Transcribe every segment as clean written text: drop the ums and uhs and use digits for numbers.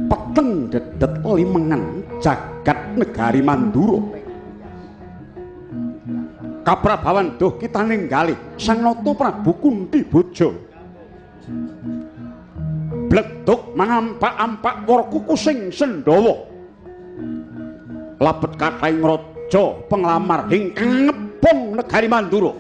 peteng dedet limengan jagat negari Mandura. Kaprabawan duh kita ninggali Sang Nata Prabu Kunti Boja. Bleduk mangampak-ampak Warkuku sing Sendhawa. Labet kathahing raja penglamar ingkang ngepung negari Mandura.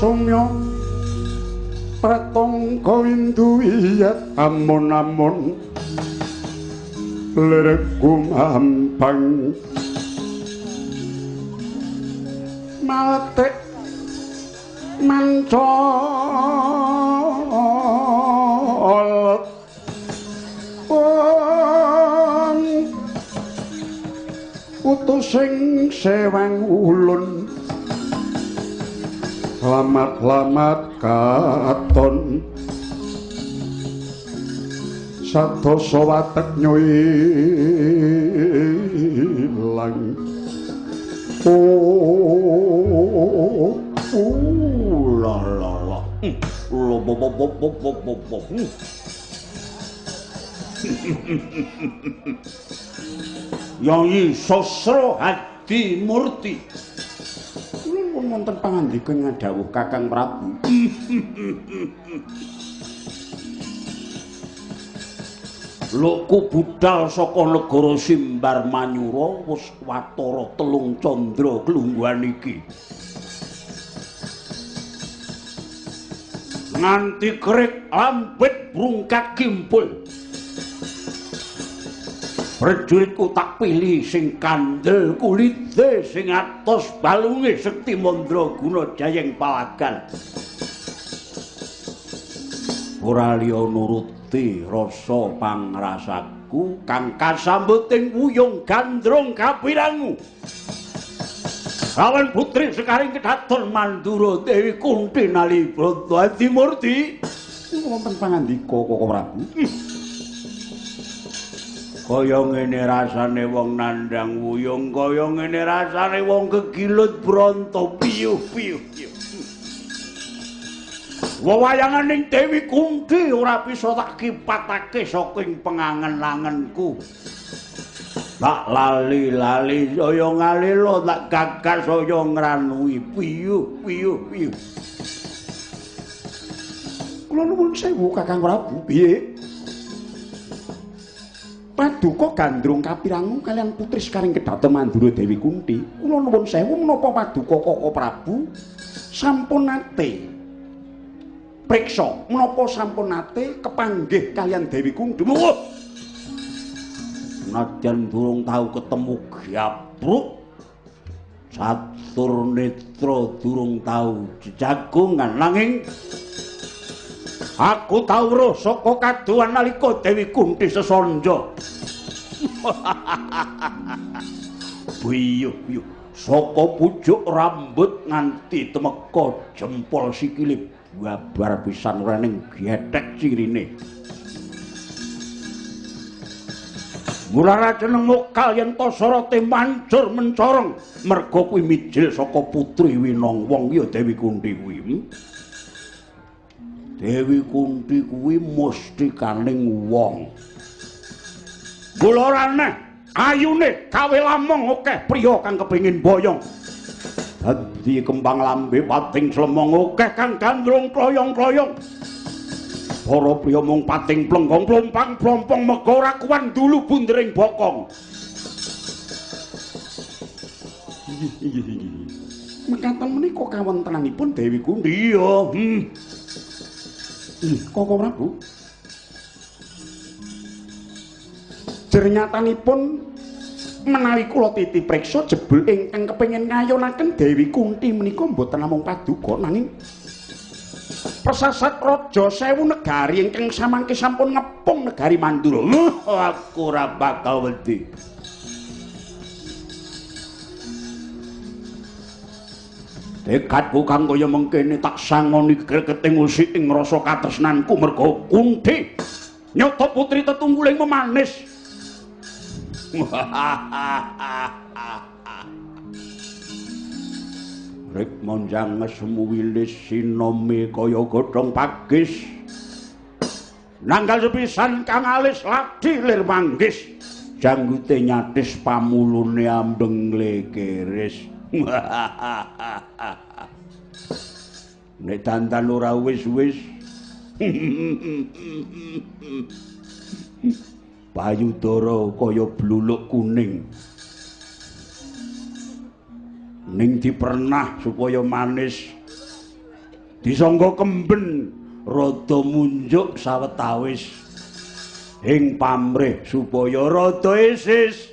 sumya pratangga windu iyat amun-amun lerek gumampang maletik mancol putus sing sewang ulun lamat-lamat katon sadosa watek nyuilang la la la lo bo bo bo bo bo bo bo Yai Sasra Hadi Murti kula wonten pangandika ngadhawuh Kakang Prabu Loku budal saka negara Simbar Manyura wis watara 3 candra klungguhan iki nganti kerik lampit brungkat kimpul prajuritku tak pilih sing kandel kulite sing atos balunge Sekti Mandraguna Jayeng Palagan ora liya nuruti rasa pangrasaku kang kasambuting wuyung gandrung kapirangu kawan putri sekaring kedaton Mandura Dewi Kunti Nalibata Hadi Murti wonten pangandika Koko Prabu kaya ngene rasane wong nandhang wuyung kaya ngene rasane wong kegilut bronto piyuh-piyuh wewayangan ning Dewi Kunti ora bisa tak kipatake saking pengangen-angenku tak lali-lali saya ngalila tak gagas saya ngranui piyuh-piyuh kula nuwun sewu Kakang Prabu piye Paduka gandrung kapirangu kalian putri sekaring kedaton Mandura Dewi Kunti. Kula nuwun sewu menapa Paduka Koko Prabu sampun nate priksa menapa sampun nate kepanggih kalian Dewi Kunti. Nadyan durung tau ketemu Gyapruk. Catur Netra durung tau jejagongan nanging aku tau weruh saka kaduan nalika Dewi Kunti sesanja. Biyuh-biyuh saka pucuk rambut nganti temeka jempol sikile babar pisan rening gethek cirine. Mula jeneng mokal yen to sorote mancur mencorong merga kuwi mijil saka putri Winong Wong ya Dewi Kunti kuwi. Dewi Kunti kuwi mustikaning wong. Gulorane ayune kawe lamong akeh priya kang kepengin boyong. Dadi kembang lambe pating slemong akeh kang gandrung kloyong-kloyong. Para priya mung pating plenggong plompang-plompong mega ora kuwan dulu bundering bokong. Mekaten menika kawontenanipun Dewi Kunti. Iya. Koko Prabu. Jernyatanipun menawi kula titi priksa jebul ingkang kepengin ngayonaken Dewi Kunti menika mboten namung Paduka nanging Persasat Raja 1000 negari ingkang samangke sampun ngepung negari Mandura. Aku ora bakal wedi. Tekadku kang kaya mengkene tak sangoni gregeting usik ing rasa katresnanku merga Kunti nyata putri tetungguling memanis. Rek monjang semu wilis sinome kaya godhong pagis. Nanggal sepisan kang alis ladi lir manggis. Janggute nyatis pamulune ambeng lekeris. Nek dandan ora wis-wis. Payudara kaya bluluk kuning. Ning dipernah supaya manis disangga kemben rada munjuk sawetawis ing pamrih supaya rada isis.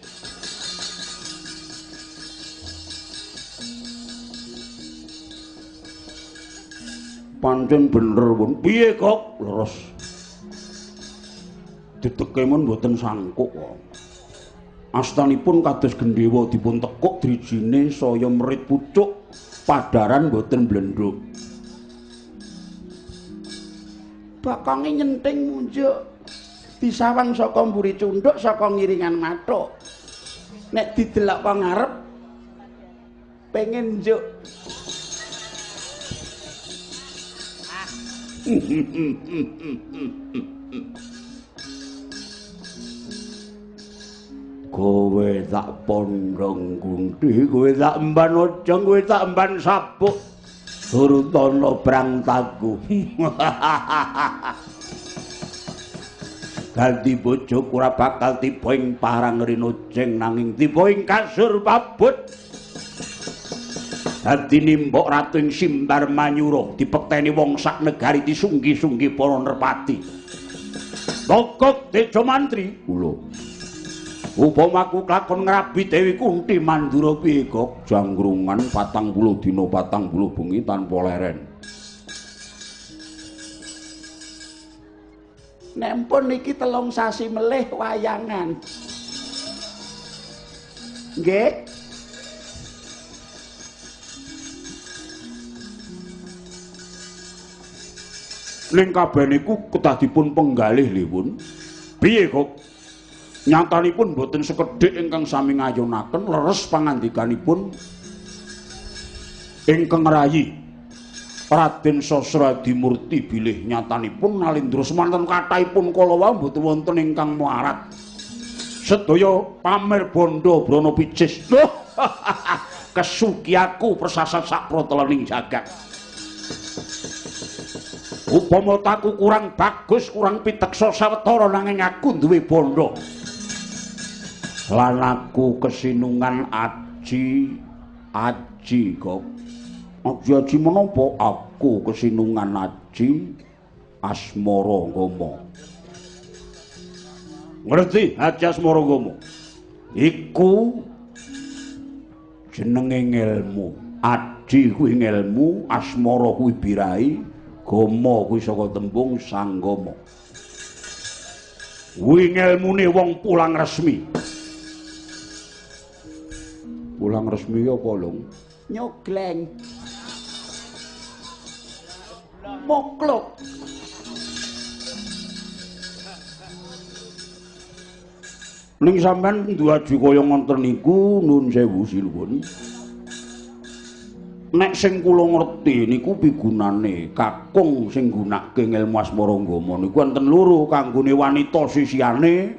Pancen bener pun piye kok leres ditekemun mboten sangkuk astanipun kados gendhewa dipun tekuk drijine saya merit pucuk padaran mboten blendhuk bakange nyenting munjuk disawang saka mburi cundhuk saka ngiringan mathuk nek didelok kok ngarep pengen njuk kowe tak pondhong kunthi kowe tak emban ojong kowe tak emban sabuk surutana brangtaku ganti bojo ora bakal tiba ing parang rinojeng nanging tiba ing kasur pabut dadi nimbok ratu ing Simbar Manyuruh dipekteni wong sak negari disunggi-sunggi para nerpati. Pokok Tejo Mantri kula. Upamaku klakon ngrabi Dewi Kunthi Mandura piye kok janggrungan 40 dina 40 bengi tanpa leren. Nek pun niki 3 sasi melih wayangan. Nggih. Ning kabeh niku kedah dipun penggalih lipun. Piye kok? Nyatanipun boten sekedhik ingkang sami ngayonaken leres pangandikanipun ingkang rayi Raden Sosradimurti bilih nyatanipun Nalindra semanten kathahipun kala wau boten wonten ingkang muarat. Sedaya pamer bondo brana picis. Kesugiyaku persasat sak protelening jagat. Upama taku kurang bagus, kurang piteksa sawetara nanging aku duwe bondo. Lan aku kesinungan aji kok. Aji menapa aku kesinungan aji Asmara Gama. Ngerti Aji Asmara Gama? Iku jenenge ngelmu. Aji kuwi ngelmu, Asmara kuwi birahi. Gama kuwi saka tembung sanggama. Kuwi ngelmune wong pulang resmi. Pulang resmi apa, Lung? Nyogleng. Moklok. Ning sampean duadu kaya ngoten niku nun sewu sinuwun. Nek sing kula ngerti niku pigunane kakung sing gunakake ngelmu Asmara Gama niku wonten loro kanggone wanita sisihane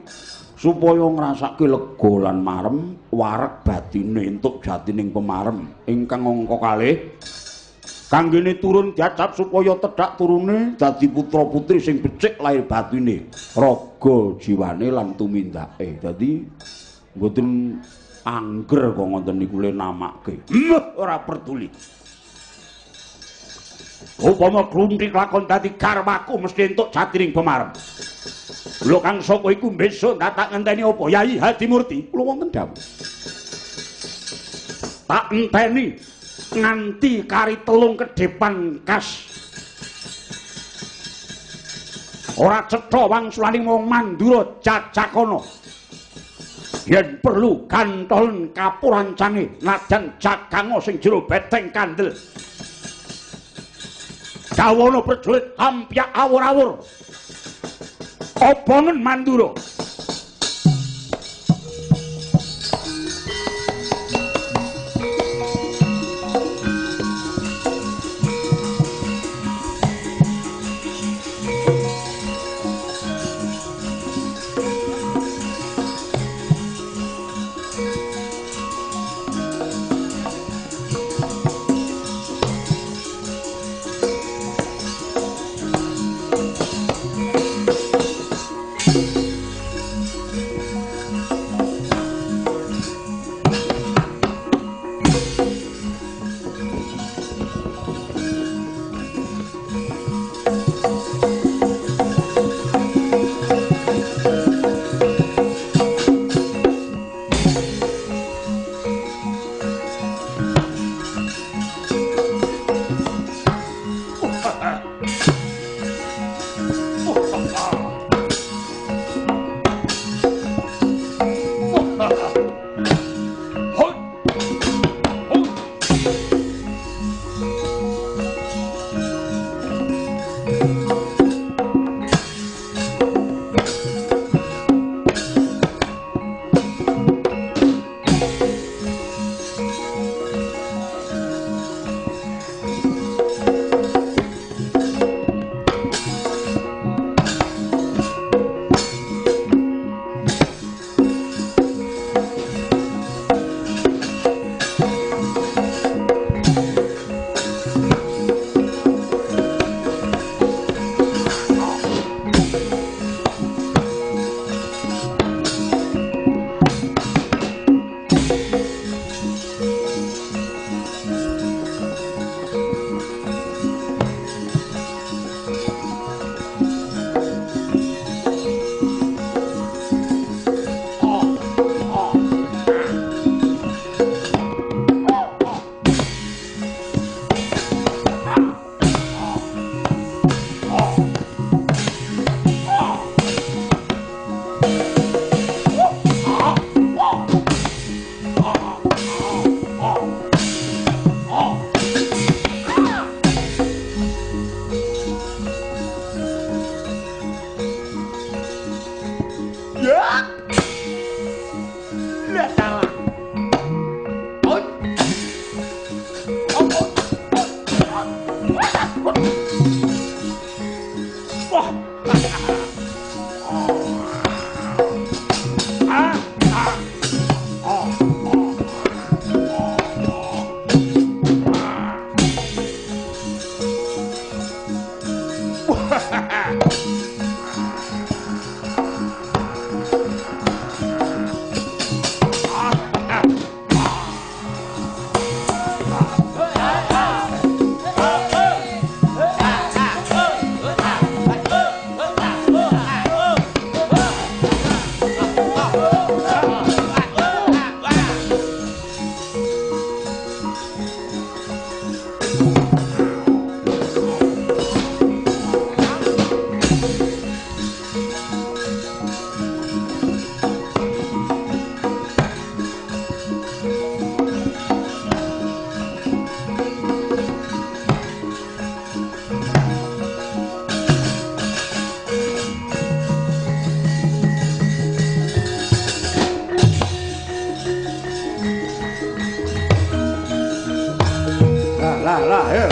supaya ngrasake lega lan marem wareg batine entuk jatining pemarem ingkang angka kalih kanggene turun diacap supaya tedhak turune dadi putra-putri sing becik lahir batine raga jiwane lan tumindake dadi mboten angger kok ngoten niku le namake. Ora peduli. Upama klunthi lakon dadi karmaku mesti entuk jatining pemarem. Lho Kang sapa iku besok tak ngenteni apa? Yai Hadimurti. Kula wonten dawuh. Tak enteni nganti kari telung kedepan kas. Ora cetha wangsulaning wong Mandura Jajakana. Yen perlu kantolen kapurancane najan jaganga sing jero beteng kandel. Dawana prajurit hampyak awur-awur. Obangen Mandura.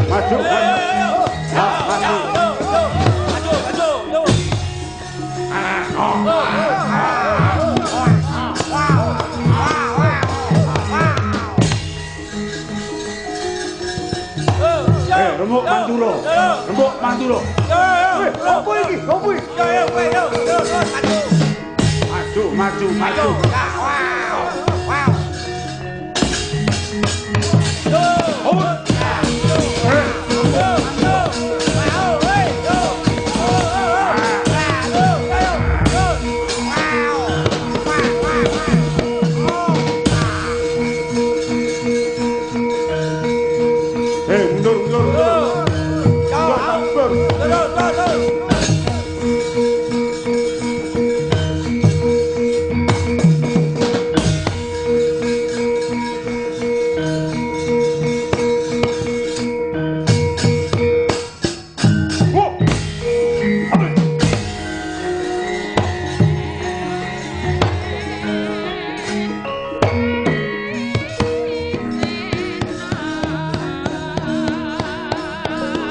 Maju, Rembuk Manduro. Rembuk Manduro. Opo iki? Opo iki? Maju.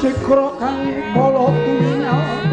Cikro kang polo tumingal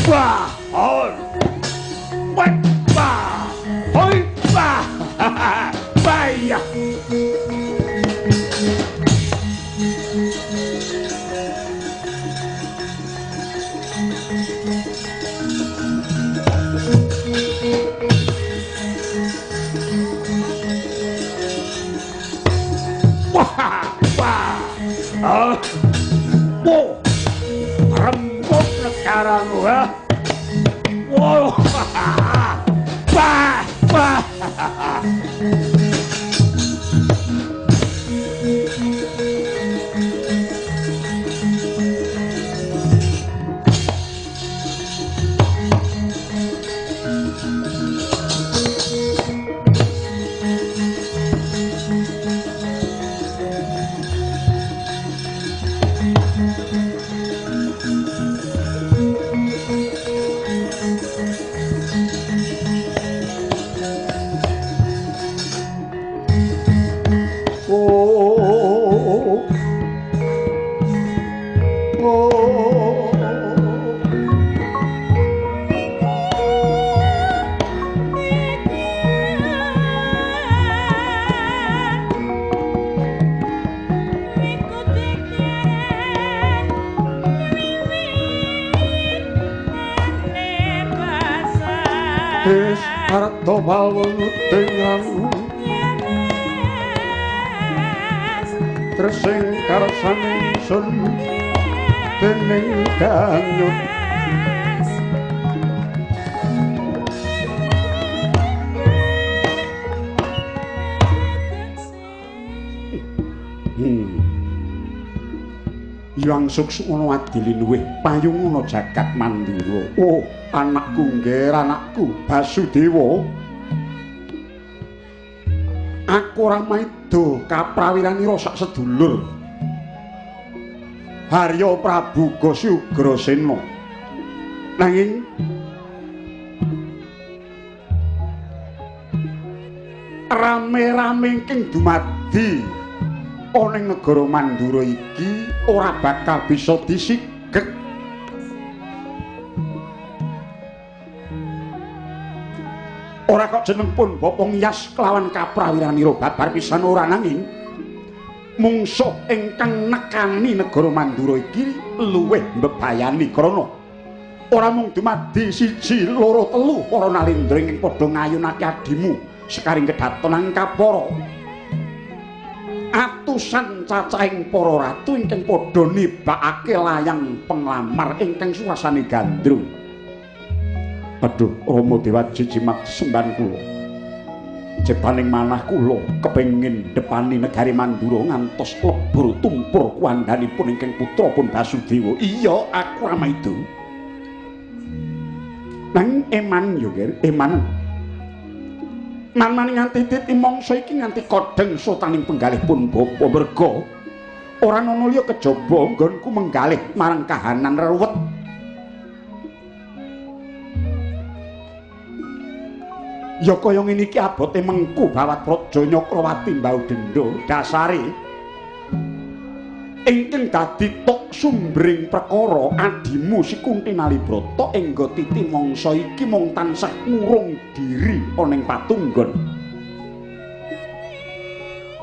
Wah, hoi. Wah, wah. Hoi, wah. Bahaya. Wah, wah. Wow. Rembuk negaramu, ha? Wow. Wah, wah. Arto bawang dengan tresing karsane sun dening ganyut Yang suksuk ngono adili luwih payung ngono jagat mandura. Oh, anakku nggih, anakku Basudewa. Aku ora maido kaprawiranira sak sedulur. Harya Prabu Gosya Ugrasena. Nanging rame-rame ing dumadi ana ing negara Mandura iki ora bakal bisa disigek. Ora kok jeneng pun Bapa Ngiyas kelawan kaprawiranira babar pisan ora nanging mungsuh ingkang nekani negara Mandura iki luwih mbebayani krana ora mung dumadi siji loro telu para nalendra ing padha ngayunake adimu sekaring kedhaton kapara. Atusan cacahing para ratu ingkang padha nibakake layang penglamar ingkang suwasane gandrung. Aduh, Rama Dewaji Jimat semban kula. Jebaning manah kula kepengin depani negari Mandura ngantos lebur tumpur kuwandanipun ingkang putra pun Basudewa. Iya, aku rama itu. Nang eman yo, eman. Manmani nganti titi mangsa iki nganti kodheng sotaning penggalih pun bapa merga ora ana liya kejaba nggonku menggalih marang kahanan reruwet. Ya kaya ngene iki abote mengku bawat Praja Nyakrawati Mbau Denda dasare ingkang dadi tok sumbering perkara adimu si Kunti Nalibrata engga titi mangsa iki mung tansah ngurung diri ana ing patunggon.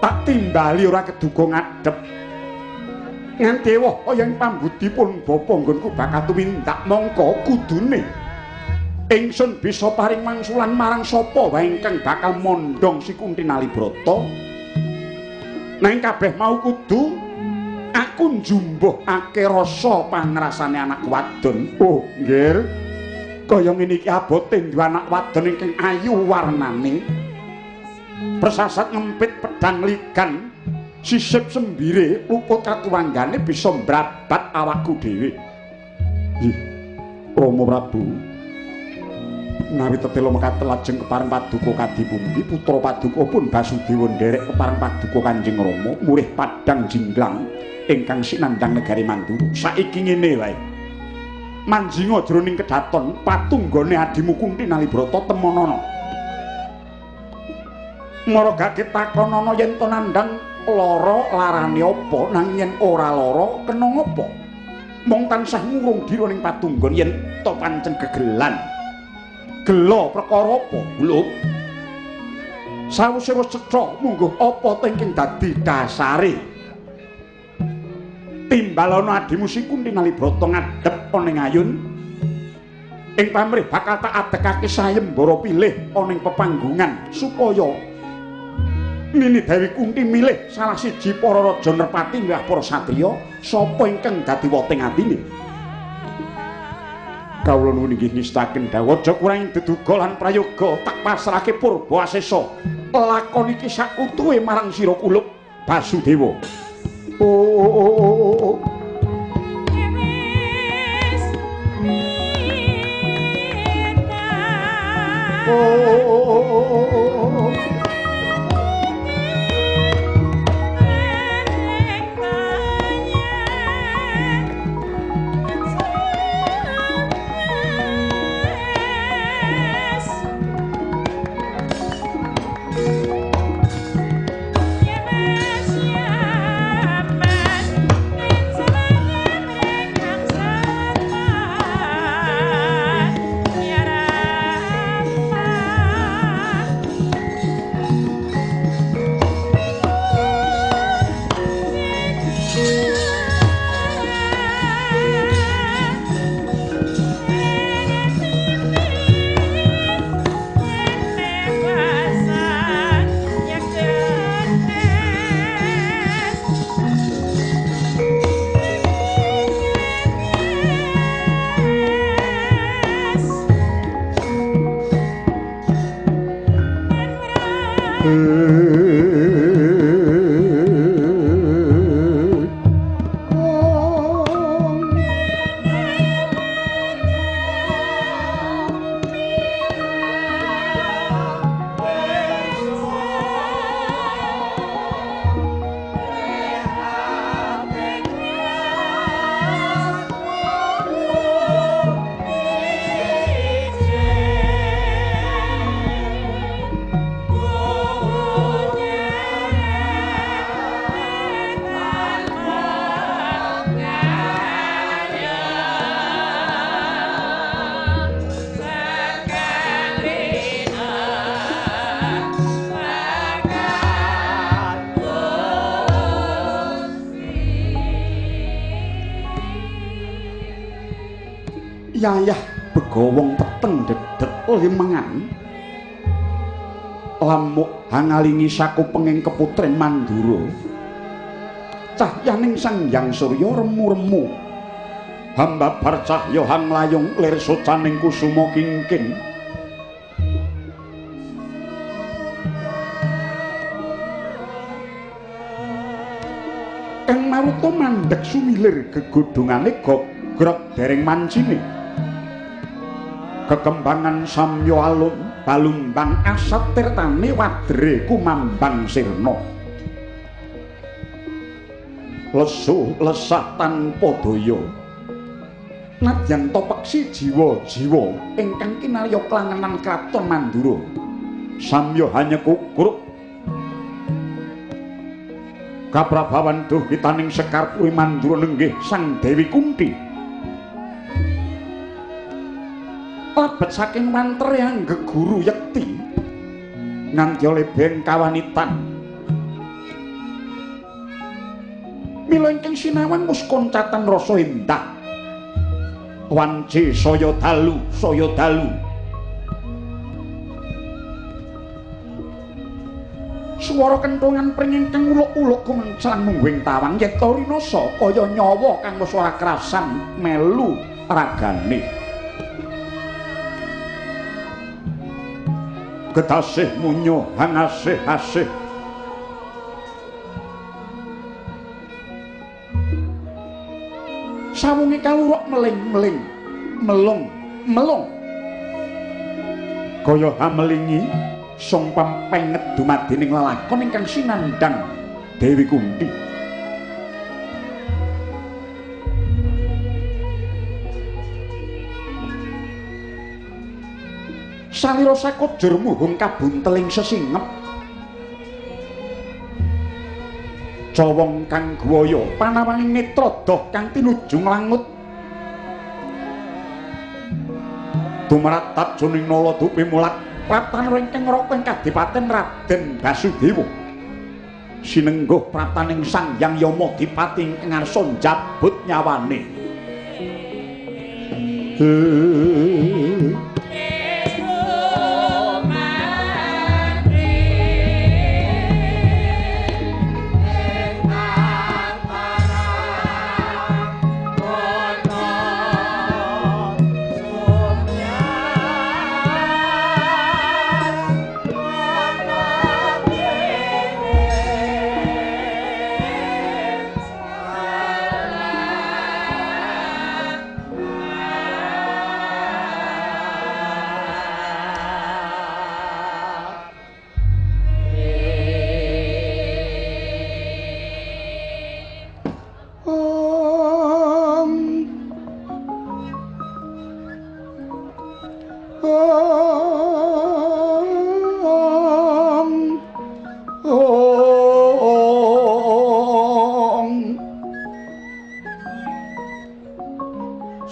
Tak timbali ora keduga ngadhep. Nganti wah kaya ing pambudipun bapa nggonku bakal tumindak mangka kudune ingsun bisa paring mangsulan marang sapa wae ingkang bakal mondhong si Kunti Nalibrata. Nang kabeh mau kudu aku njumbuhake rasa pangrasane anak wadon. Oh, nggih. Kaya ngene iki abote duwe anak wadon ingkang ayu warnane. Persasat ngempit pedang ligan, sisip sembire luput katuwanggane bisa mbrabat awakku dhewe. Nggih. Rama Prabu. Nawi tetela mekaten lajeng kepareng paduka kadipundi putra paduka pun Basudewa nderek kepareng paduka Kanjeng Rama murih padang jinglang ingkang sinandhang negari Mandura. Saiki ngene wae. Manjinga jroning kedhaton patunggone adimu Kunti Nalibrata temonana. Maragake takonana yen to nandhang lara larane apa nanging yen ora lara kena ngapa? mung tansah ngurung dira ning patunggon yen to pancen gegelan. Gelo perkara apa, Lho? Sawise wis cetha mungguh apa tengking dadi dasare. Timbalana adimu si Kunti Nalibrata ngadhep ana ing ayun. Ing pamrih bakal tak adekake sayembara pilih ana ing pepanggungan supaya Nini Dewi Kunti milih salah siji para raja nerpati mbah para satriya sapa ingkang dadi woting atine. Kawula nuwun inggih ngestaken dawuh aja kurang deduga lan prayoga tak pasrahke Purba Asesa lakon iki sak utuhe marang sira Kulub Basudewa. Oh. Yayah begowong peteng dedet limengan lamuk hangalingi sakupenging keputren Mandura cahyaning Sang Hyang Surya remu-remu hambabar cahya hanglayung lir socaning kusuma kingking Kang Maruta mandheg sumilir gegodhongane gogrok dereng mancine kekembangan samya alun balumbang asat tirtane wadre kumambang sirna lesu lesah tanpa daya nadyan topeksi jiwa-jiwa ingkang kinarya klangenan kraton Mandura samya hanya kukruk kaprabawan duh kitaning Sekar Puri Mandura nenggih Sang Dewi Kunti labet saking mantre yang geguru yekti nganti oleh beng kawanitan mila ingkang sinawan mus koncatan rasa endah wanci saya dalu swara kenthongan pring ingkang uluk-uluk kumenclang mungguing tawang yekta rinasa kaya nyawa kang wis ora krasan melu ragane gedasih munyo hangasih-asih sawunge kaluruk meling-meling melung kaya hamelingi song pampenget dumadining lelakon ingkang sinandhang Dewi Kunti salira sakojur muhung kabunteling sesingep cawong kang guwaya panawaning netra doh kang tinuju nglangut tumratat juning nala dupi mulat praptan ringking raka ing Kadipaten Raden Basudewa sinengguh praptaning Sang Hyang Yama Dipati ing ngarsa njabut nyawane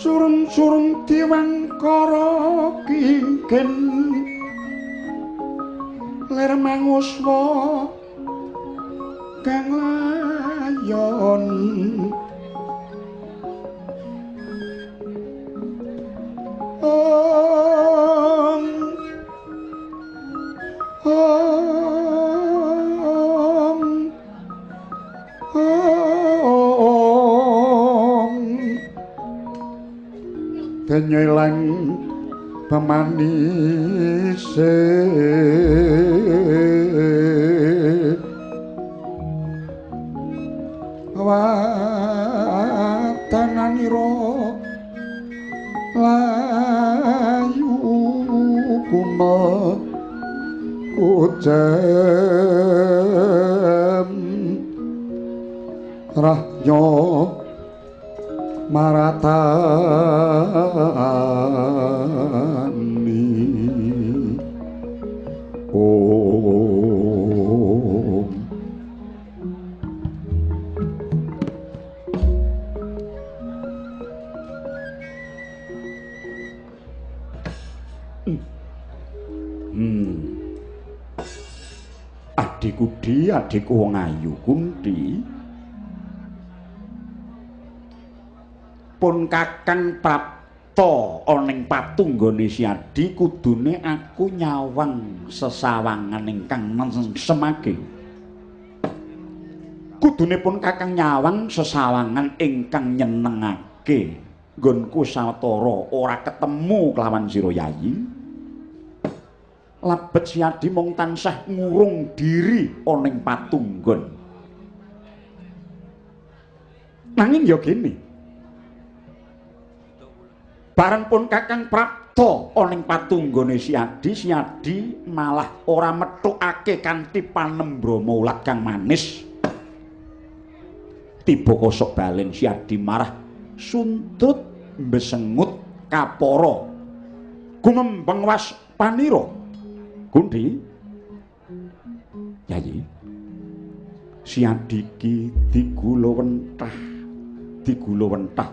surung-surung diwangkara kingken ler manguswa kang layon denyelang pemanise watananira layu kuma kucem rahnya maratani om adikku di adikku wong ayu Kunti pun kakang prapta ana ing patunggone Siadi kudune aku nyawang sesawangan ingkang semake kudune pun kakang nyawang sesawangan ingkang nyenengake nggonku sawetara ora ketemu kelawan sira Yayi labet Siadi mung tansah ngurung diri ana ing patunggon nanging ya gene bareng pun kakang prapta ana ing patunggone Siadi malah ora metukake kanthi panembrama ulat kang manis tiba kosok balen Siadi marah suntut mbesengut kapara gumembeng was panira Kunti Yayi Siadi ki digula wentah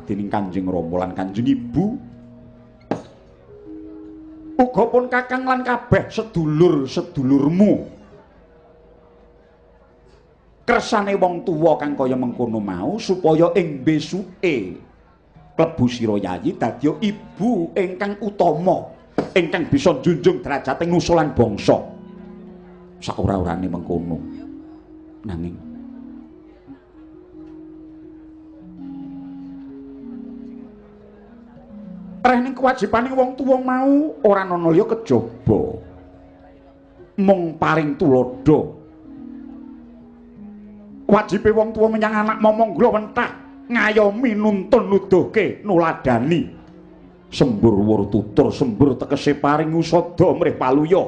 dening Kanjeng Rama lan Kanjeng Ibu uga pun kakang lan kabeh sedulur-sedulurmu kersane wong tuwa kang kaya mengkono mau supaya ing besuke klebu sira Yayi dadi ibu ingkang utama ingkang bisa njunjung derajate ngusulan bangsa saora-orane mengkono nanging rene kewajibaning wong tuwa mau ora ana liya kejaba mung paring tulodo wajibe wong tuwa menyang anak momong glowentah ngayomi nuntun nuduhke nuladani sembur wur tutur sembur tegese paring usada mrih paluya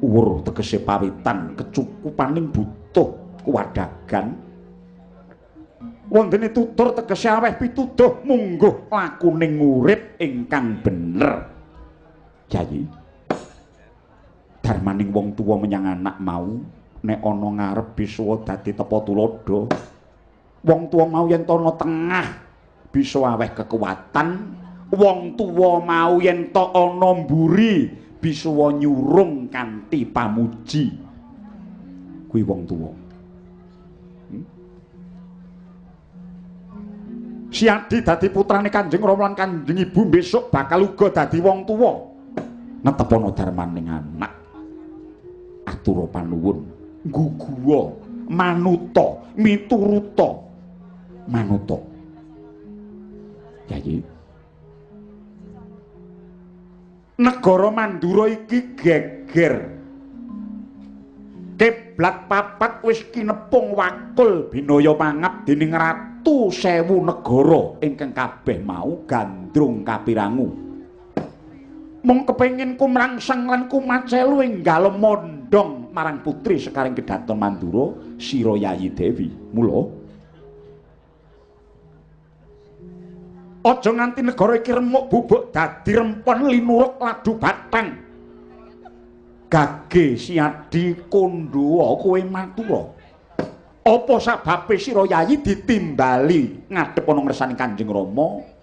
wur tegese pawitan kecukupaning butuh kuwadagan wondene tutur tegese aweh pituduh mungguh lakuning urip ingkang bener Yayi darmaning wong tuwa menyang anak mau nek ana ngarep bisa dadi tepa tulodo. Wong tuwa mau yen ana tengah bisa aweh kekuatan, wong tuwa mau yen to ana mburi bisa nyurung kanthi pamuji. Kuwi wong tuwa. Si Adi dadi putrane Kanjeng Rama lan Kanjeng Ibu besok bakal uga dadi wong tuwa. Netepana darmaning anak. Atura panuwun, ngguguwa, manuta, mituruta. Manuta. Yayi. Negara Mandura iki geger. Kiblat papat wis kinepung wakul binaya mangap dening ratu 1000 negara ingkang kabeh mau gandrung kapirangu. Mung kepengin kumrangsang lan kumacelu enggal mondhong marang putri sekaring Kedaton Mandura Sira Yayi Dewi. Mula aja nganti negara iki remuk bubuk dadi rempon linuruk ladu batang. Gage Si Adi Kandhawa kowe matura. Apa sababe Sira Yayi ditimbali ngadhep ana ngersani Kanjeng Rama?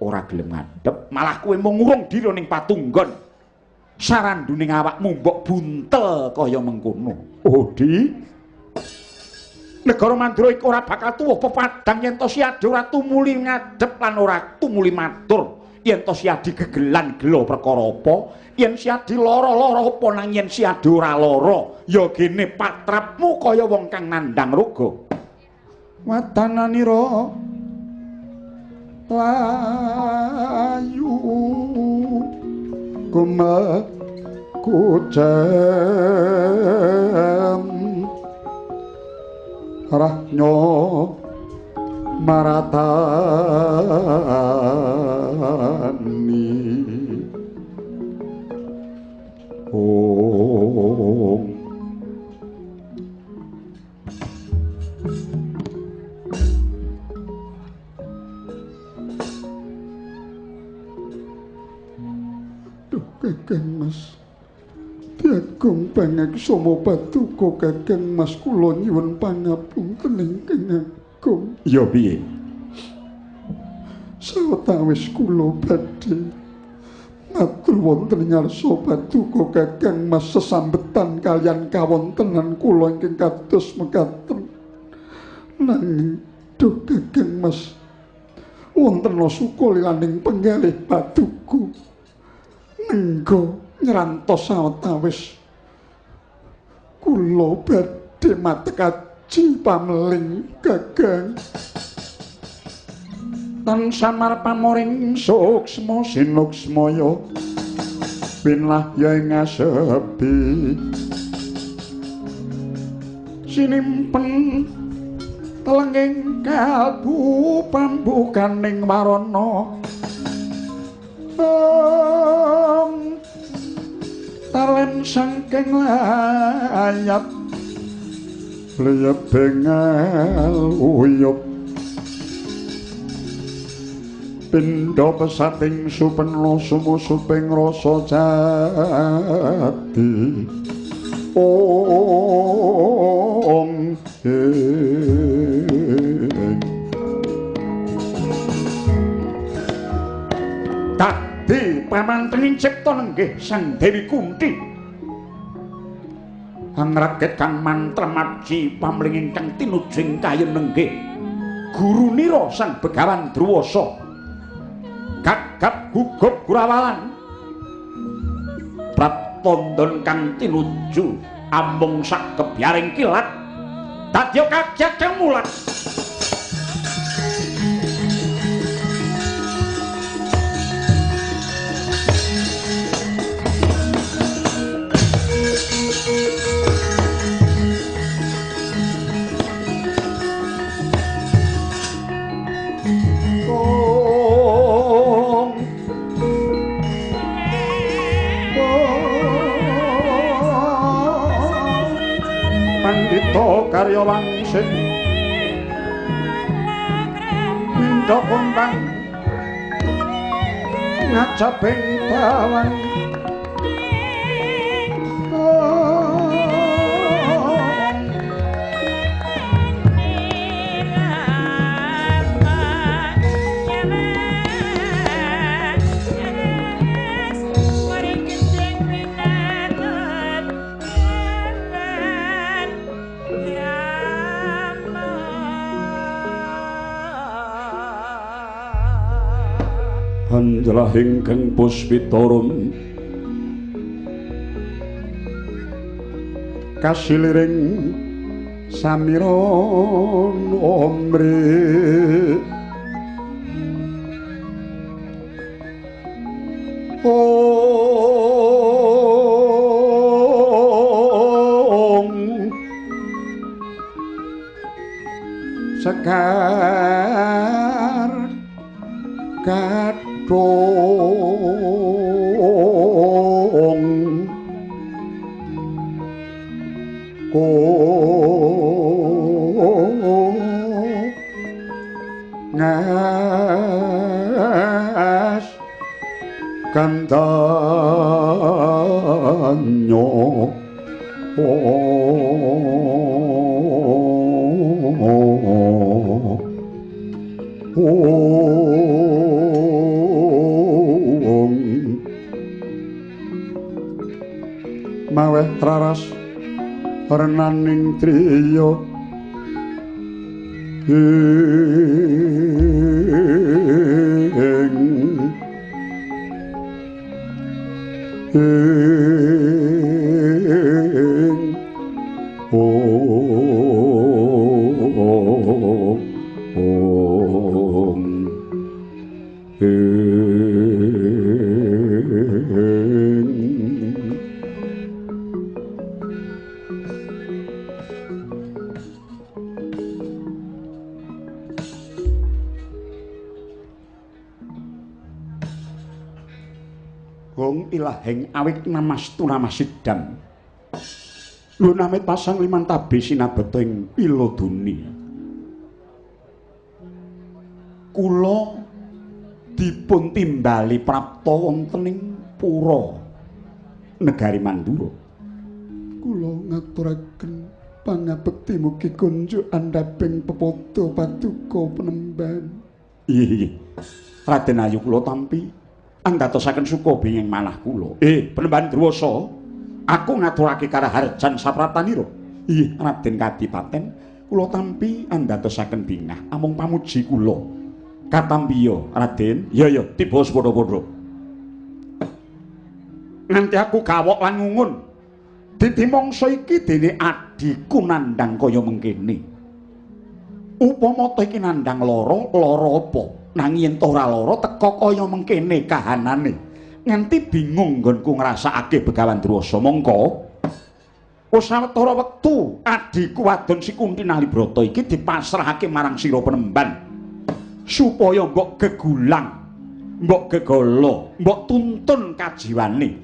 Ora gelem ngadhep, malah kowe mung ngurung diri ning patunggon. Saranduning awakmu mbok buntel kaya mengkono. Oh, Di. Negara Mandura iku ora bakal tuwa pepadang yen to Si Adi ora tumuli ngadhep lan ora tumuli matur. Yen to Si Adi gegelan gelo perkara apa, yen Si Adi lara-lara apa nang yen Si Adi ora lara, ya gene patrapmu kaya wong kang nandhang raga. Wadananira layu kucem rahnya maratani om. Duh Kakang Mas, Diagung pangaksama Paduka Kakang Mas, kula nyuwun pangapunten ingkang agung. Ya piye? Sawetawis kula badhe matur wonten ngarsa Paduka Kakang Mas sesambetan kaliyan kawontenan kula ingkang kados mekaten. Nanging duh Kakang Mas, wonten suka lilaning penggalih Paduka nenggo nyrantos sawetawis kula badhe matekaji pameling Kakang. Tan samar pamoring suksma sinuksmaya pinlah ya ing asepi sinimpen telenging kalbu pambukaning warana talen saking layap liyep bengal uyup pindha pesating supenna sumusuping rasa jati om tadi pamantening cipta nenggih Sang Dewi Kunti angraget kang mantra maji pamling ingkang tinujing kayen nenggih gurunira Sang Begawan Druwasa gagap gugup gurawalan pratandon kang tinuju amung sak kebyaring kilat dadya kaget kang mulat. Pandita karya wangsit minda kondang ngajabing bawang Anjelah ingkang puspitorum kasiliring samiron omri sekar kadong ngas kandanyo maweh traras renaning triya Hong ilaheng awik namastu namasidam lho namit pasang liman tabe sinabeta ing piloduni kula dipun timbali prapta wonten ing pura negari Mandura kula ngaturaken pangabekti mugi kunjuk andhaping pepodo paduka penemban iya Raden Ayu kula tampi andatosaken suka binging manah kula. Penemban Drwasa, aku ngaturake karaharjan sapratanira. Inggih, Raden Kadipaten, kula tampi andatosaken bingah amung pamuji kula. Katampiya, Raden. Ya, tiba padha-padha. Nganti aku gawok lan ngungun. Dadi mangsa iki dene adiku nandhang kaya mengkene. Upama ta iki nandhang lara apa? Nanging yen ora lara teka kaya mengkene kahanane nganti bingung nggonku ngrasakake Begawan Drwasa mongko wis sawetara wektu adiku wadon si Kunti Nalibrata iki dipasrahake marang sira Penemban supaya mbok gegulang mbok gegala mbok tuntun kajiwane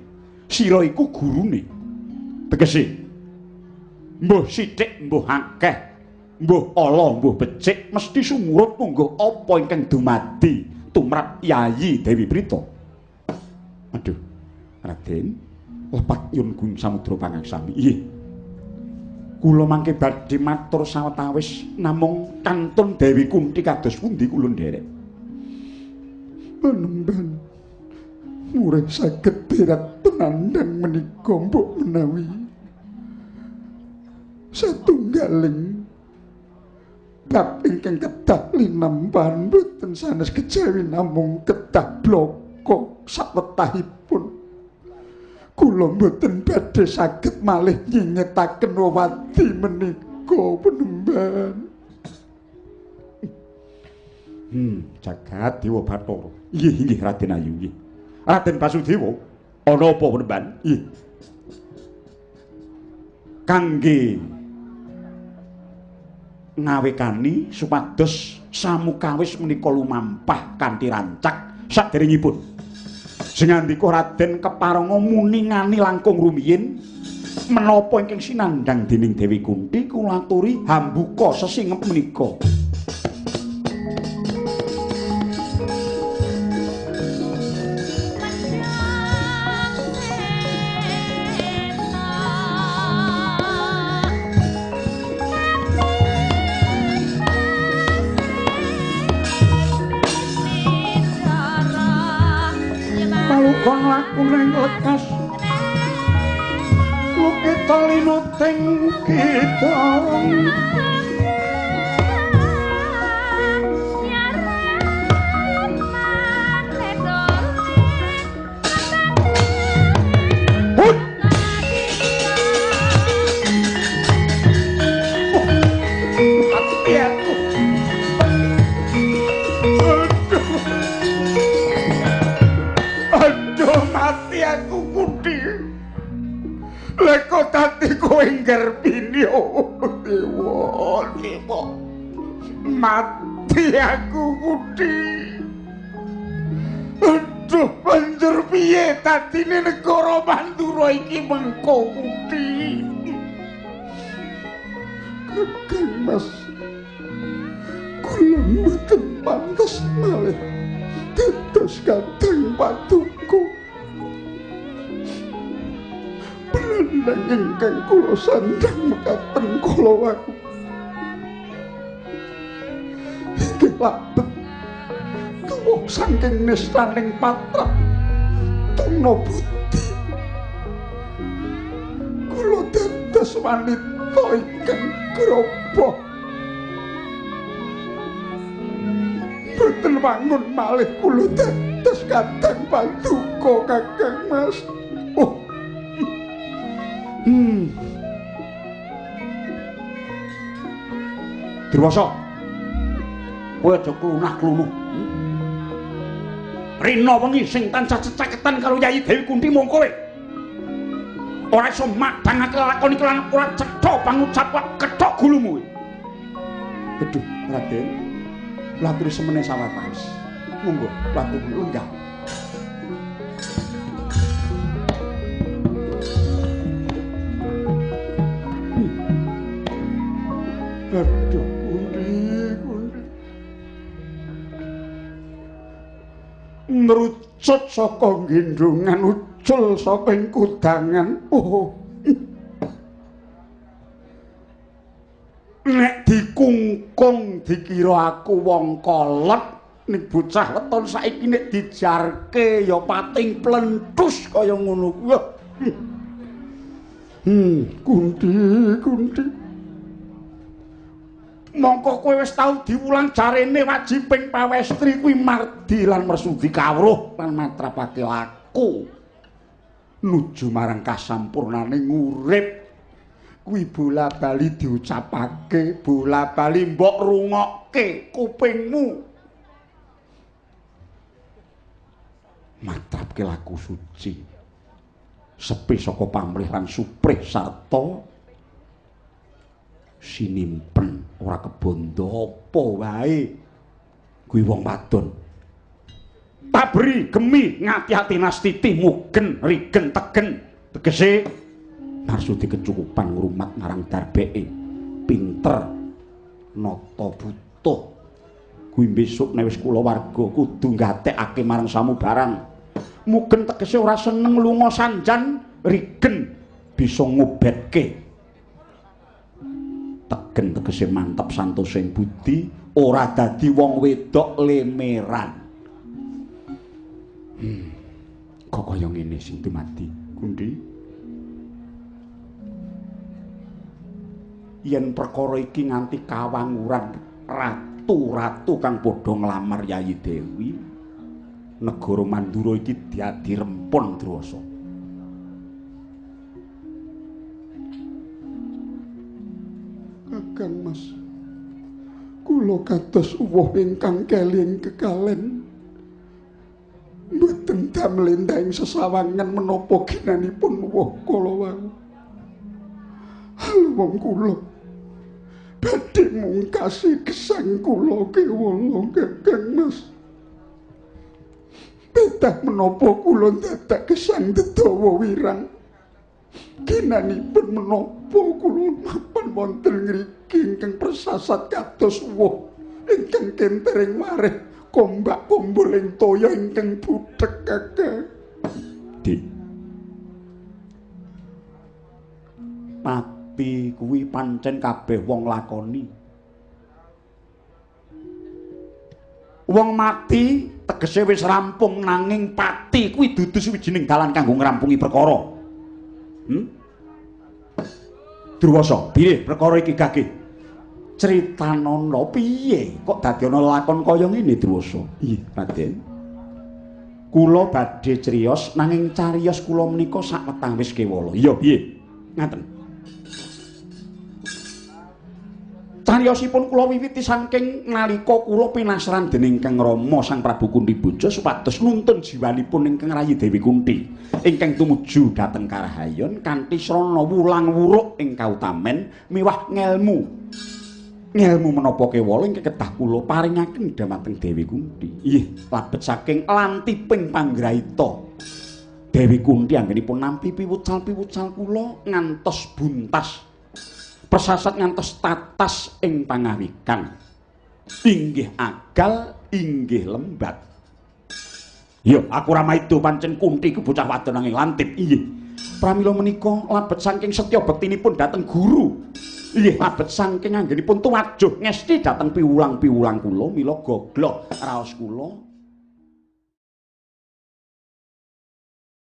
sira iku gurune tegese mbuh sithik mbuh akeh mbuh ala mbuh becik mesti sumurut munggo apa ingkang dumadi tumrap Yayi Dewi Brita. Aduh, Raden, lepat nyun gun samudra pangaksami. Nggih. Kula mangke badhe matur sawetawis namung kantun Dewi Kunti kados pundi kula nderek. Penemban murih saged tirat penandang menika mbok menawi satunggaling bab ingkang kedah linambahan boten sanes kejawi namung kedah bloko sawetahipun kula boten badhe saged malih nyingetaken wewadi menika Penemban. Jagat Dewa Bathara. Inggih Raden Ayu nggih. Raden Basudewa ana apa Penemban? Nggih. Kangge ngawekani supados samukawis menika lumampah kanthi rancak saderengipun. Singandika Raden keparenga muni ngani langkung rumiyin menapa ingkang sinandhang dening Dewi Kunti kula aturi hambuka sesingep menika. Kong lakuning lekas lukita linuting kidong Leko dadi kowe ngerpini dewa. Mati aku Kunti. Aduh, banjur piye dadine negara Mandura iki mengko Kunti? Kakang Mas, kula mboten pantes malih dados Kadang Paduka. Belandang ingkang kula sandhang mekaten kula waku. Inggih labet tuwuh saking nistaning patrap Tuna Budi. Kula dados wanita ingkang groboh. Boten wangun malih kula dados Kadang Paduka Kakang Mas. Oh. Durwasa, kowe aja klunah-klunuh. Rina wengi sing tansah cecaketan karo Yayi Dewi Kunti mung kowe. Ora iso madhangake lakon iki lan ora cetha pangucap kethok gulumu. Aduh, Raden. Laturi semene sawetawis. Monggo, latur lunggah. Aduh, Kunti. Nrucut saka gendhongan ucul saka ing kudangan. Oh. Nek dikungkung dikira aku wong kolot, ning bocah weton saiki nek dijarke ya pating plenthus kaya ngono kuwi. Kunti. Mongko kowe wis tau diwulang jarene wajibing pawestri kuwi mardi lan mersudi kawruh lan matrapake aku nuju marang kasampurnaning urip. Kuwi bola-bali diucapake, bola-bali mbok rungokke kupingmu. Matrapke laku suci. Sepi saka pamrih lan suprih sarta sinimpen ora kebondo apa wae kuwi wong wadon. Tabri gemi ngati-ati nastiti mugen rigen tegen tegese marsudi kecukupan ngrumat marang darbeke pinter nata butuh kuwi besok nek wis kula warga kudu nggatekake marang samubarang. Mugen tegese ora seneng lunga sanjan rigen bisa ngobetke. Tegen tegese mantep santosing budi ora dadi wong wedok lemeran. Kok kaya ngene sing dumadi Kunti? Yen perkara iki nganti kawanguran ratu-ratu kang padha nglamar Yayi Dewi, negara Mandura iki diadi rempun Durwasa. Kakang Mas, kula kados uwuh ingkang keling kekalen mboten damel endahing sesawangan menapa ginanipun uwuh kala wau. Wong kula badhe mungkasi gesang kula kewala Kakang Mas. Betah menapa kula dadak gesang Dedawa Wirang. Ginanipun menapa kula mapan wonten ngriki ingkang persasat kados woh ingkang kentering mareh kombak kumbuling toya ingkang budhek Kakang. Dik. Pati kuwi pancen kabeh wong lakoni. Wong mati tegese wis rampung nanging pati kuwi dudu sawijining dalan kanggo ngrampungi perkara. Durwasa, piye perkara iki gagih? Critanana piye kok dadi ana lakon kaya ngene Durwasa? Nggih, Raden. Kula badhe criyos nanging cariyos kula menika sak wetang wis kewala. Iya, piye? Ngaten. cariyosipun kula wiwiti saking nalika kula pinasran dening Kang Rama Sang Prabu Kunti Boja supados nuntun jiwanipun ingkang rayi Dewi Kunti ingkang tumuju dhateng Karahayon kanthi srana wulang wuruk ing kautamen miwah ngelmu menapa kewala ingkang kedah kula paringaken dhamateng Dewi Kunti. Inggih, labet saking lantiping panggraita Dewi Kunti anggenipun nampi piwucal-piwucal kula ngantos buntas persasat ngantos tatas ing pangawikan. Inggih agal, inggih lembat. Yo, aku ramaido pancen Kunti ku bocah wadon nanging lantip. Inggih. Pramila menika labet saking setya bektinipun dhateng guru. Inggih, labet saking anggenipun tumajuh ngesti dhateng piwulang-piwulang kula mila gogloh raos kula